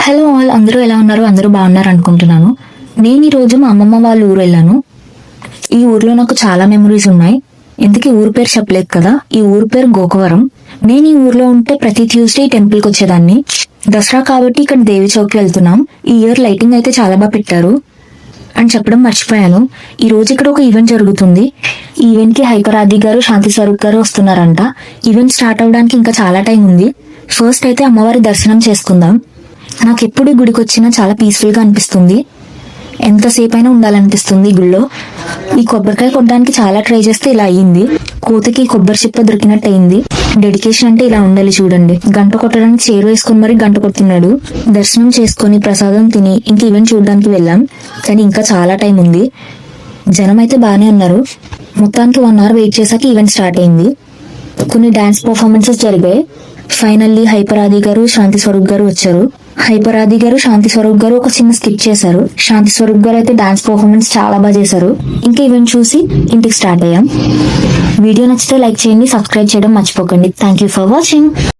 Hello all, అందరూ ఎలా ఉన్నారు? అందరూ బాగున్నారు అనుకుంటున్నాను. నేను ఈరోజు మా అమ్మమ్మ వాళ్ళ ఊరు వెళ్ళాను. ఈ ఊర్లో నాకు చాలా మెమరీస్ ఉన్నాయి. ఎందుకు ఊరు పేరు చెప్పలేదు కదా, ఈ ఊరు పేరు గోకవరం. నేను ఈ ఊర్లో ఉంటే ప్రతి ట్యూస్డే టెంపుల్కి వచ్చేదాన్ని. దసరా కాబట్టి ఇక్కడ దేవి చౌక్కి వెళ్తున్నాం. ఈ ఇయర్ లైటింగ్ అయితే చాలా బాగా పెట్టారు అని చెప్పడం మర్చిపోయాను. ఈ రోజు ఇక్కడ ఒక ఈవెంట్ జరుగుతుంది. ఈ ఈవెంట్ కి హైపర్ ఆది గారు, శాంతి స్వరూప్ గారు వస్తున్నారంట. ఈవెంట్ స్టార్ట్ అవడానికి ఇంకా చాలా టైం ఉంది. ఫస్ట్ అయితే అమ్మవారి దర్శనం చేసుకుందాం. నాకు ఎప్పుడు గుడికి వచ్చినా చాలా పీస్ఫుల్ గా అనిపిస్తుంది. ఎంతసేపు అయినా ఉండాలనిపిస్తుంది గుళ్ళో. ఈ కొబ్బరికాయ కొట్టడానికి చాలా ట్రై చేస్తే ఇలా అయ్యింది. కోతకి కొబ్బరి చిప్ప దొరికినట్టు అయింది. డెడికేషన్ అంటే ఇలా ఉండాలి చూడండి. గంట కొట్టడానికి చైర్ వేసుకొని మరి గంట కొడుతున్నాడు. దర్శనం చేసుకుని ప్రసాదం తిని ఇంక ఈవెంట్ చూడడానికి వెళ్ళాం. కానీ ఇంకా చాలా టైం ఉంది. జనం అయితే బాగానే ఉన్నారు. మొత్తానికి 1 hour వెయిట్ చేశాక ఈవెంట్ స్టార్ట్ అయింది. కొన్ని డాన్స్ పర్ఫార్మెన్సెస్ జరిగాయి. ఫైనల్లీ హైపర్ ఆది గారు, శాంతి స్వరూప్ గారు వచ్చారు. హైపర్ ఆది గారు, శాంతి స్వరూప్ గారు ఒక చిన్న స్కిట్ చేశారు. శాంతి స్వరూప్ గారు అయితే డాన్స్ పర్ఫార్మెన్స్ చాలా బాగా చేశారు. ఇంకా ఈవెంట్ చూసి ఇంటికి స్టార్ట్ అయ్యాం. వీడియో నచ్చితే లైక్ చేయండి, సబ్స్క్రైబ్ చేయడం మర్చిపోకండి. Thank you for watching.